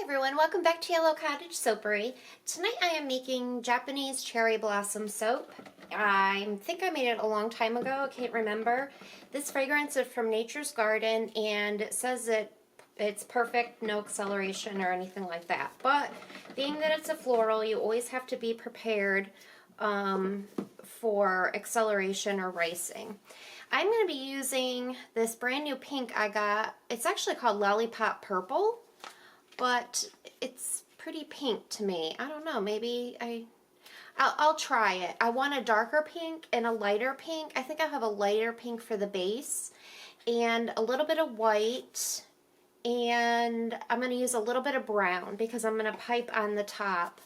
Hi everyone, welcome back to Yellow Cottage Soapery. Tonight I am making Japanese cherry blossom soap. I think I made it a long time ago, I can't remember. This fragrance is from Nature's Garden and it says that it's perfect, no acceleration or anything like that. But being that it's a floral, you always have to be prepared for acceleration or ricing. I'm going to be using this brand new pink I got. It's actually called Lollipop Purple, but it's pretty pink to me. I don't know, maybe I'll try it. I want a darker pink and a lighter pink. I think I'll have a lighter pink for the base and a little bit of white, and I'm going to use a little bit of brown because I'm going to pipe on the top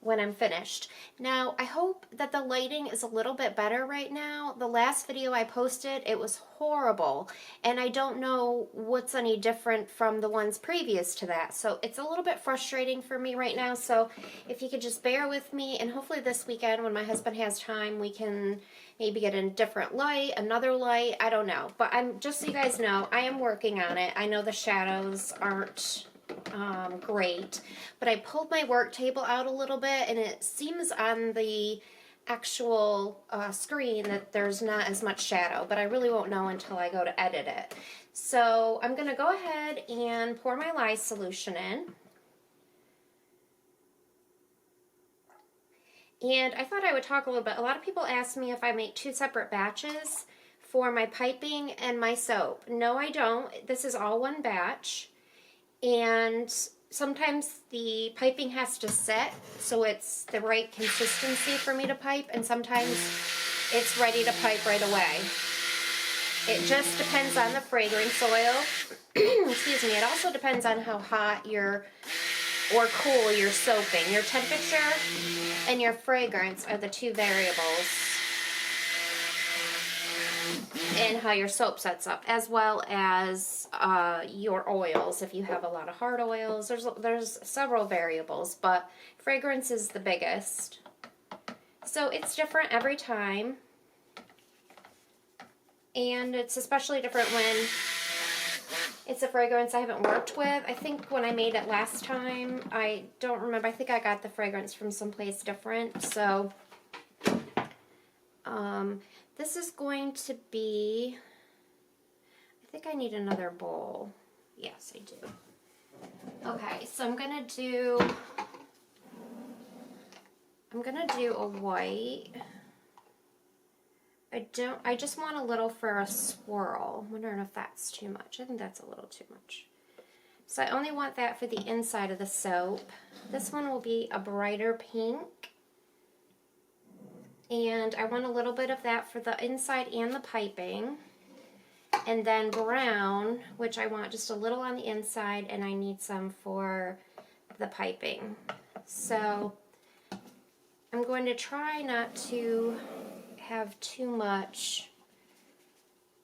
when I'm finished. Now, I hope that the lighting is a little bit better right now. The last video I posted, it was horrible, and I don't know what's any different from the ones previous to that. So it's a little bit frustrating for me right now, so if you could just bear with me, and hopefully this weekend when my husband has time, we can maybe get a different light, another light, I don't know. But just so you guys know, I am working on it. I know the shadows aren't great, but I pulled my work table out a little bit and it seems on the actual screen that there's not as much shadow, but I really won't know until I go to edit it. So I'm going to go ahead and pour my lye solution in. And I thought I would talk a little bit. A lot of people ask me if I make two separate batches for my piping and my soap. No, I don't. This is all one batch. And sometimes the piping has to set so it's the right consistency for me to pipe, and sometimes it's ready to pipe right away. It just depends on the fragrance oil. Excuse me. It also depends on how hot or cool you're soaping. Your temperature and your fragrance are the two variables in how your soap sets up, as well as your oils. If you have a lot of hard oils, there's several variables, but fragrance is the biggest. So it's different every time, and it's especially different when it's a fragrance I haven't worked with. I think when I made it last time, I don't remember, I think I got the fragrance from someplace different. So this is going to be, I think I need another bowl. Yes, I do. Okay, so I'm gonna do a white. I just want a little for a swirl. I'm wondering if that's too much. I think that's a little too much. So I only want that for the inside of the soap. This one will be a brighter pink. And I want a little bit of that for the inside and the piping. And then brown, which I want just a little on the inside, and I need some for the piping. So I'm going to try not to have too much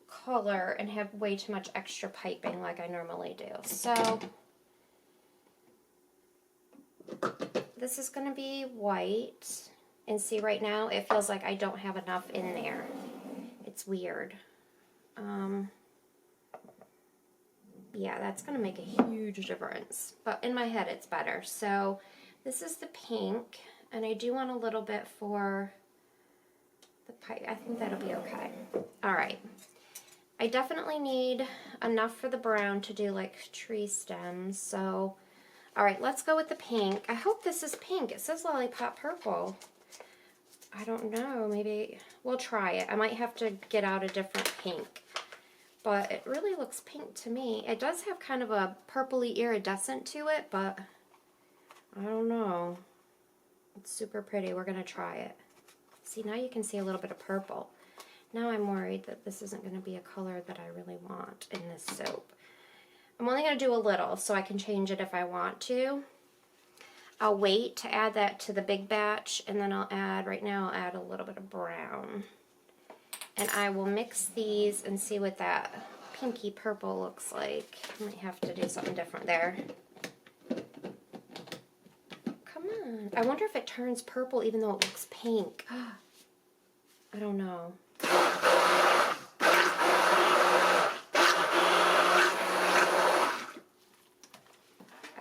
color and have way too much extra piping like I normally do. So this is going to be white. And see, right now it feels like I don't have enough in there. It's weird. Yeah, that's going to make a huge difference. But in my head it's better. So this is the pink, and I do want a little bit for the pipe. I think that'll be okay. Alright. I definitely need enough for the brown to do like tree stems. So, alright, let's go with the pink. I hope this is pink. It says Lollipop Purple. I don't know, maybe we'll try it. I might have to get out a different pink, but it really looks pink to me. It does have kind of a purpley iridescent to it, but I don't know. It's super pretty. We're going to try it. See, now you can see a little bit of purple. Now I'm worried that this isn't going to be a color that I really want in this soap. I'm only going to do a little so I can change it if I want to. I'll wait to add that to the big batch, and then right now I'll add a little bit of brown. And I will mix these and see what that pinky purple looks like. I might have to do something different there. Come on. I wonder if it turns purple even though it looks pink. I don't know.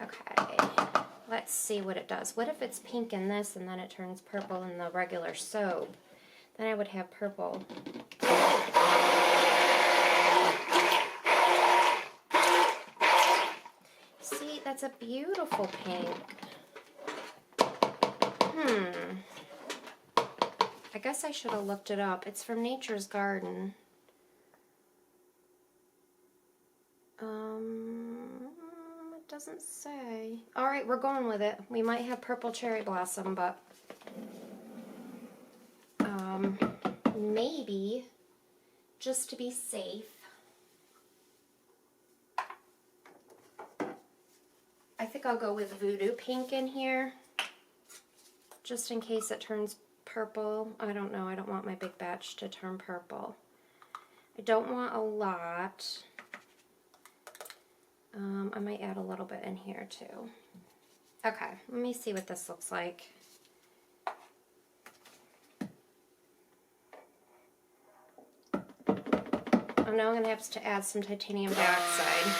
Okay. see what it does. What if it's pink in this and then it turns purple in the regular soap? Then I would have purple. See, that's a beautiful pink. I guess I should have looked it up. It's from Nature's Garden. It doesn't say. All right, we're going with it. We might have purple cherry blossom, but maybe just to be safe, I think I'll go with Voodoo Pink in here, just in case it turns purple. I don't know. I don't want my big batch to turn purple. I don't want a lot. I might add a little bit in here too. Okay, let me see what this looks like. Oh, now I'm going to have to add some titanium dioxide.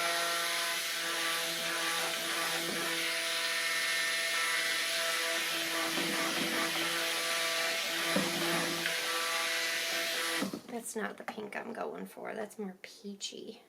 That's not the pink I'm going for. That's more peachy.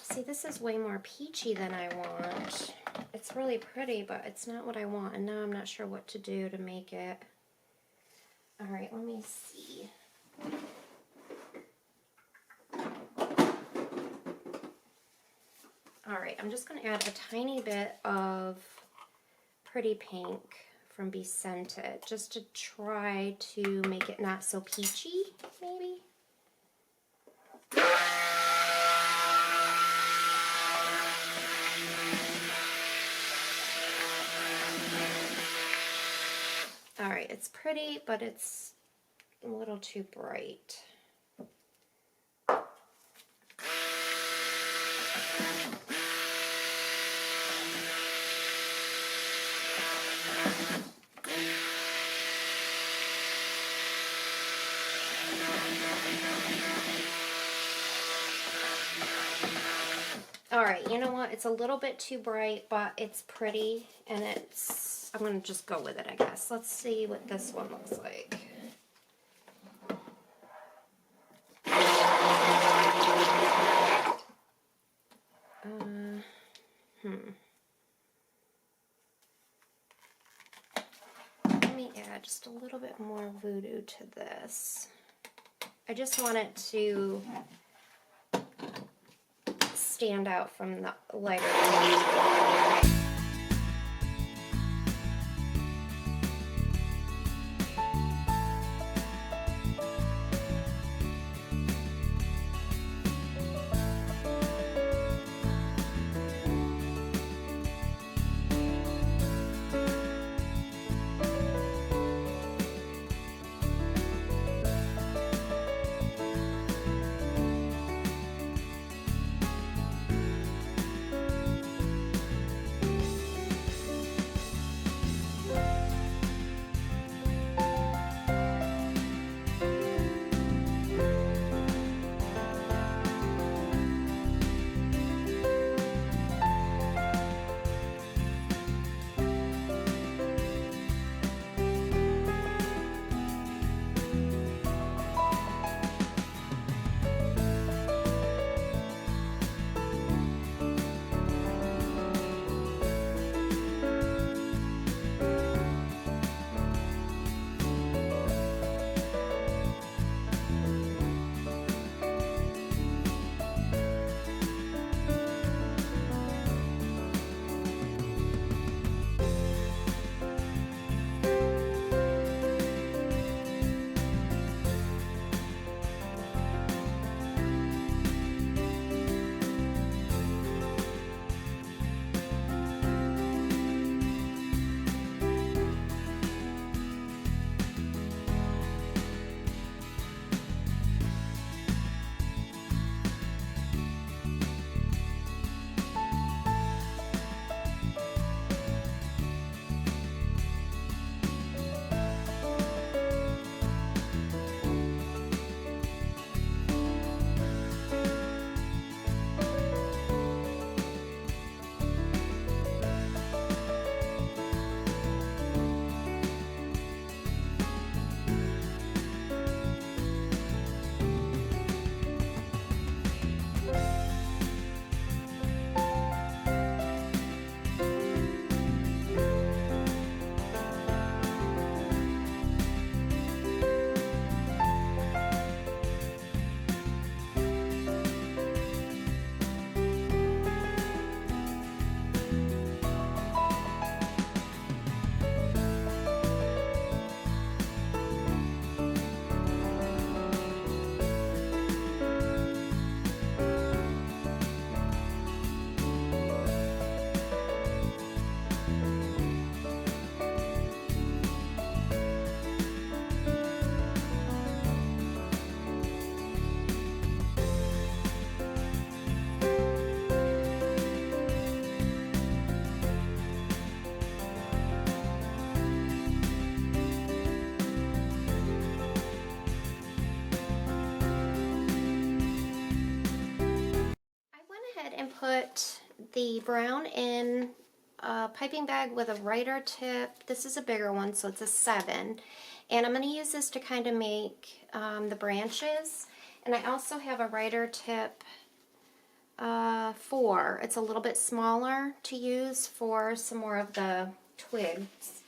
See, this is way more peachy than I want. It's really pretty, but it's not what I want, and now I'm not sure what to do to make it. All right, let me see. All right, I'm just going to add a tiny bit of Pretty Pink from Be Scented, just to try to make it not so peachy, maybe. All right, it's pretty, but it's a little too bright. All right, you know what? It's a little bit too bright, but it's pretty, and I'm going to just go with it, I guess. Let's see what this one looks like. Let me add just a little bit more Voodoo to this. I just want it to stand out from the lighter colors. put the brown in a piping bag with a writer tip. This is a bigger one, so it's a 7. And I'm going to use this to kind of make the branches. And I also have a writer tip 4. It's a little bit smaller to use for some more of the twigs.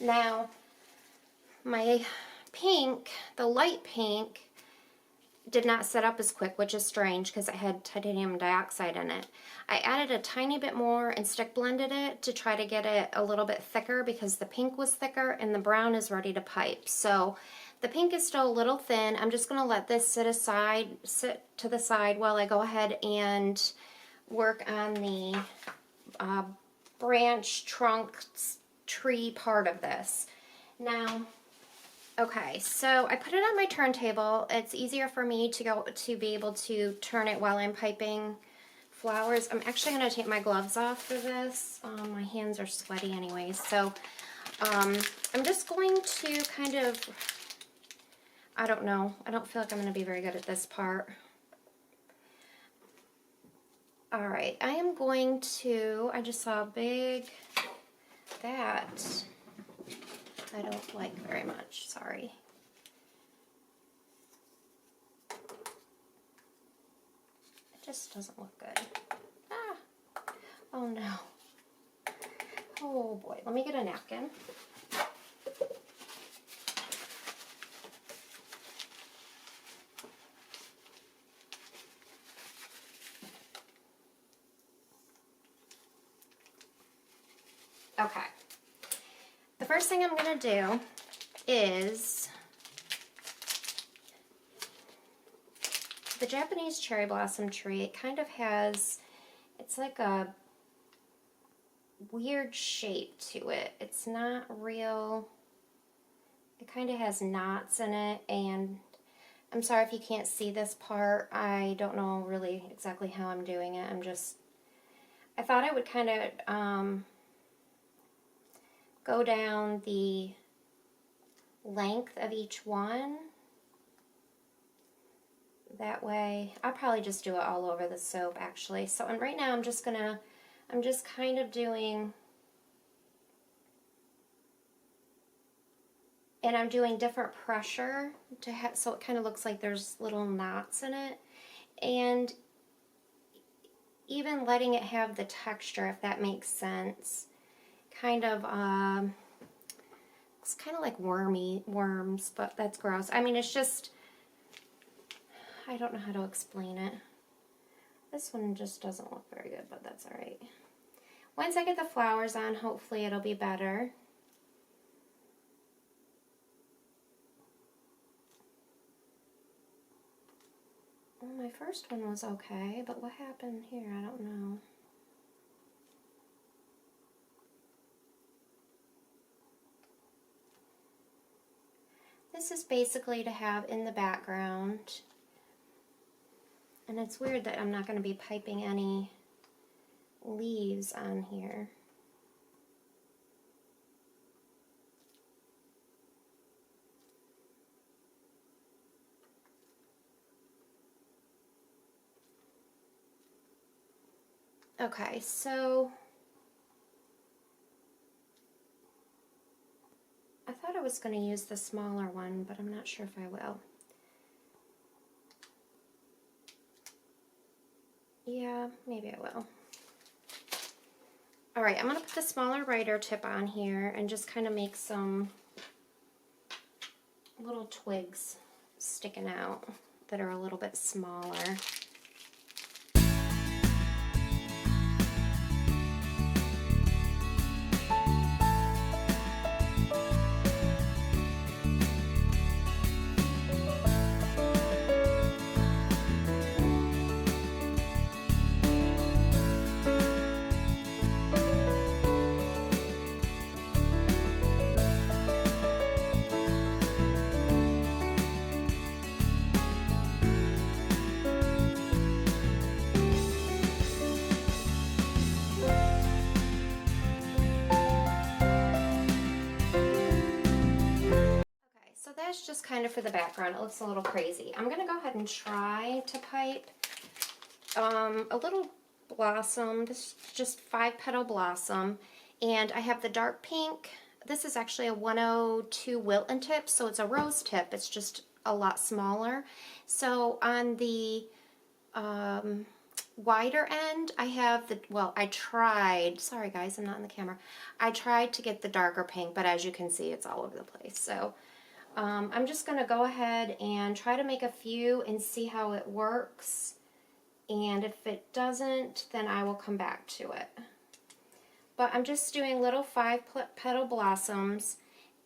Now, my pink, the light pink, did not set up as quick, which is strange because it had titanium dioxide in it. I added a tiny bit more and stick blended it to try to get it a little bit thicker because the pink was thicker and the brown is ready to pipe. So the pink is still a little thin. I'm just going to let this sit to the side while I go ahead and work on the branch, trunk, tree part of this. Now, okay, so I put it on my turntable. It's easier for me to be able to turn it while I'm piping flowers. I'm actually going to take my gloves off for this. My hands are sweaty anyways. So I'm just going to kind of, I don't know. I don't feel like I'm going to be very good at this part. All right, I am going to, I just saw a big, that I don't like very much, sorry. It just doesn't look good. Ah, oh no. Oh boy, let me get a napkin. Okay. The first thing I'm going to do is the Japanese cherry blossom tree. It kind of has, it's like a weird shape to it. It's not real, it kind of has knots in it, and I'm sorry if you can't see this part. I don't know really exactly how I'm doing it. I thought I would kind of go down the length of each one. That way, I'll probably just do it all over the soap actually. So, and right now I'm just kind of doing, and I'm doing different pressure to have, so it kind of looks like there's little knots in it. And even letting it have the texture, if that makes sense. Kind of, it's kind of like worms, but that's gross. I mean, it's just, I don't know how to explain it. This one just doesn't look very good, but that's all right. Once I get the flowers on, hopefully it'll be better. Well, my first one was okay, but what happened here? I don't know. This is basically to have in the background, and it's weird that I'm not going to be piping any leaves on here. Okay, so I thought I was going to use the smaller one, but I'm not sure if I will. Yeah, maybe I will. All right, I'm going to put the smaller writer tip on here and just kind of make some little twigs sticking out that are a little bit smaller. That's just kind of for the background. It looks a little crazy. I'm going to go ahead and try to pipe a little blossom. This is just 5-petal blossom. And I have the dark pink. This is actually a 102 Wilton tip, so it's a rose tip. It's just a lot smaller. So on the wider end, I have the, well, I tried, sorry guys, I'm not in the camera. I tried to get the darker pink, but as you can see, it's all over the place. So I'm just going to go ahead and try to make a few and see how it works. And if it doesn't, then I will come back to it. But I'm just doing little 5-petal blossoms,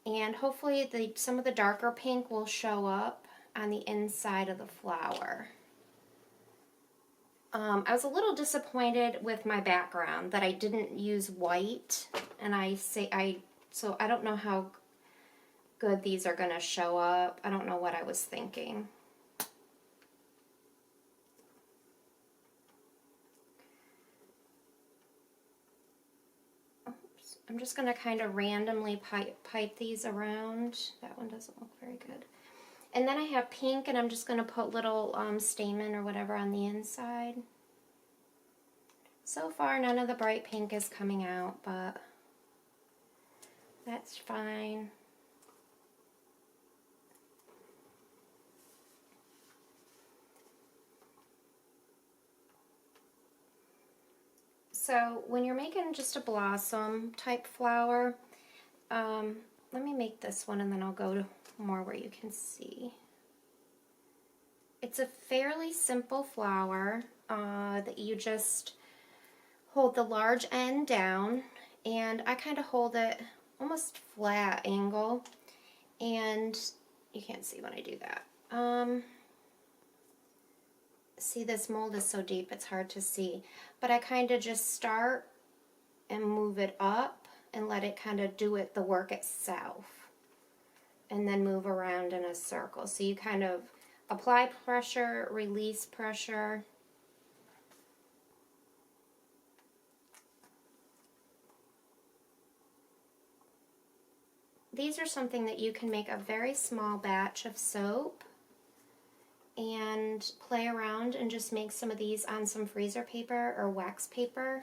and hopefully some of the darker pink will show up on the inside of the flower. I was a little disappointed with my background that I didn't use white, and so I don't know how good these are going to show up. I don't know what I was thinking. Oops. I'm just going to kind of randomly pipe these around. That one doesn't look very good. And then I have pink, and I'm just going to put little stamen or whatever on the inside. So far, none of the bright pink is coming out, but that's fine. So when you're making just a blossom type flower, let me make this one and then I'll go to more where you can see. It's a fairly simple flower that you just hold the large end down, and I kind of hold it almost flat angle, and you can't see when I do that. See, this mold is so deep it's hard to see, but I kind of just start and move it up and let it kind of do the work itself, and then move around in a circle. So you kind of apply pressure, release pressure. These are something that you can make a very small batch of soap and play around and just make some of these on some freezer paper or wax paper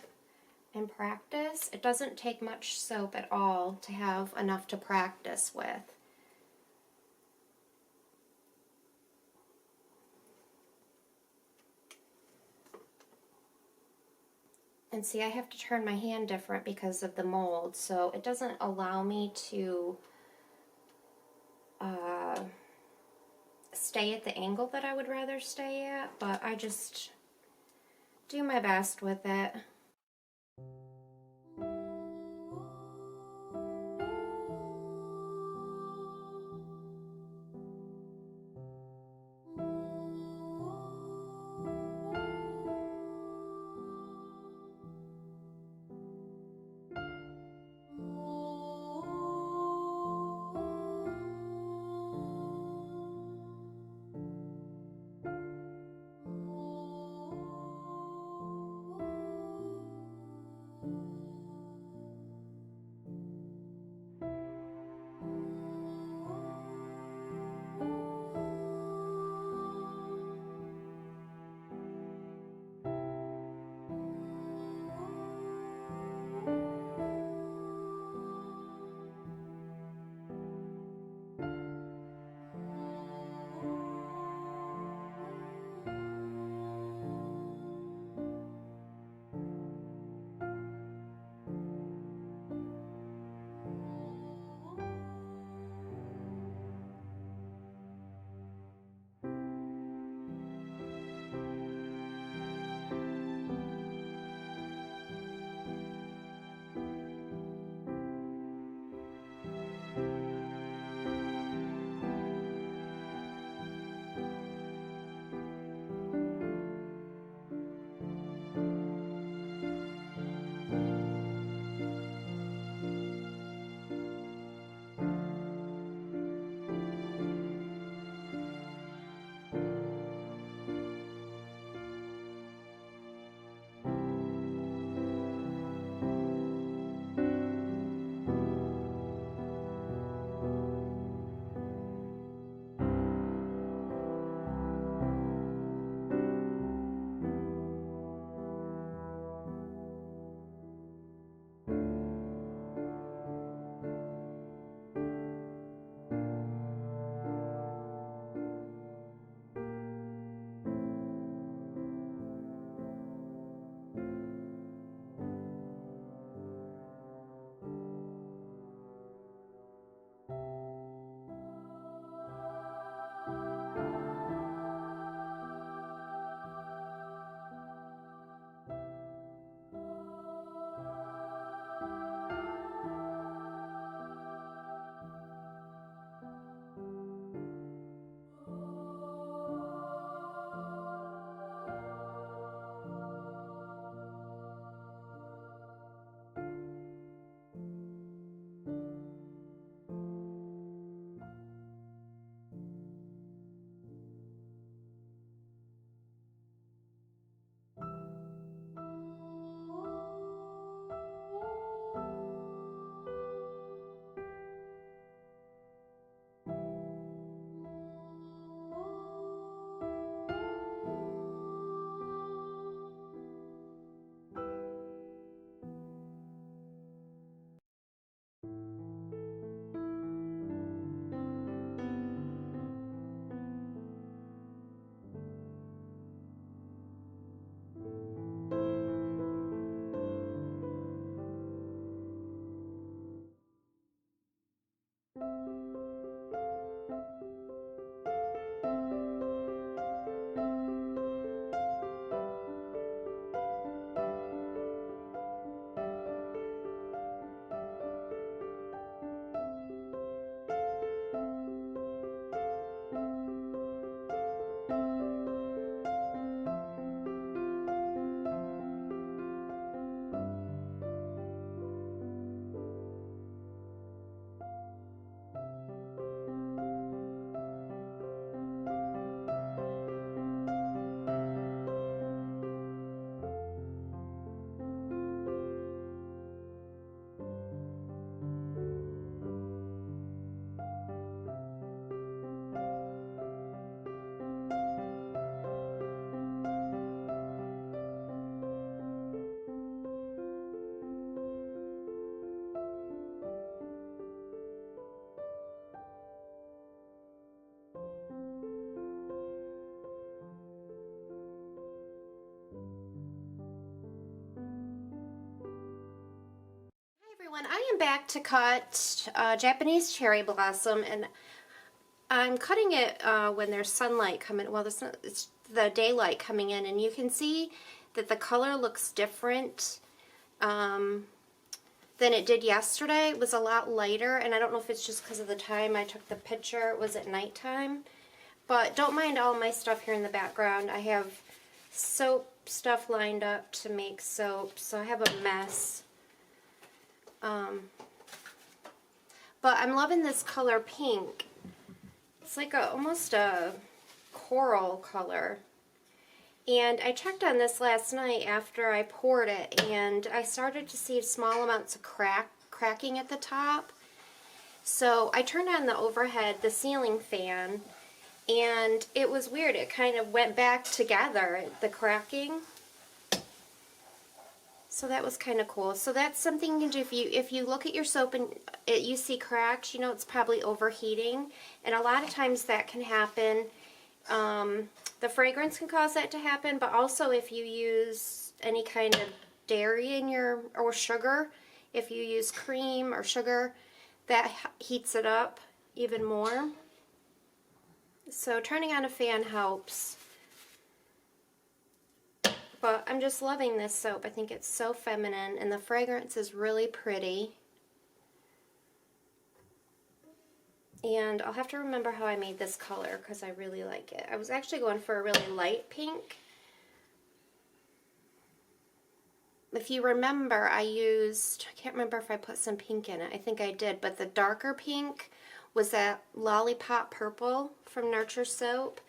and practice. It doesn't take much soap at all to have enough to practice with. And see, I have to turn my hand different because of the mold, so it doesn't allow me to stay at the angle that I would rather stay at, but I just do my best with it. And I am back to cut Japanese cherry blossom, and I'm cutting it when there's sunlight coming, well, it's the daylight coming in, and you can see that the color looks different than it did yesterday. It was a lot lighter, and I don't know if it's just because of the time I took the picture. It was at nighttime. But don't mind all my stuff here in the background. I have soap stuff lined up to make soap, so I have a mess. But I'm loving this color pink. It's like almost a coral color. And I checked on this last night after I poured it, and I started to see small amounts of cracking at the top. So I turned on the ceiling fan, and it was weird. It kind of went back together, the cracking. So that was kind of cool. So that's something you can do if you look at your soap and you see cracks, you know it's probably overheating. And a lot of times that can happen. The fragrance can cause that to happen, but also if you use any kind of dairy in or sugar, if you use cream or sugar, that heats it up even more. So turning on a fan helps. But I'm just loving this soap. I think it's so feminine, and the fragrance is really pretty. And I'll have to remember how I made this color because I really like it. I was actually going for a really light pink. If you remember, I can't remember if I put some pink in it. I think I did, but the darker pink was that Lollipop Purple from Nurture Soap,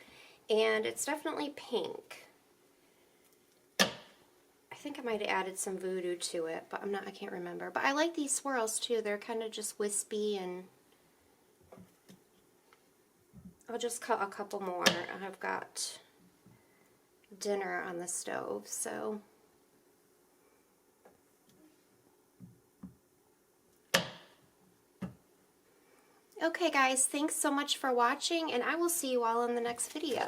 and it's definitely pink. I think I might have added some Voodoo to it, but I can't remember. But I like these swirls too. They're kind of just wispy, and I'll just cut a couple more. I've got dinner on the stove, so. Okay guys, thanks so much for watching, and I will see you all in the next video.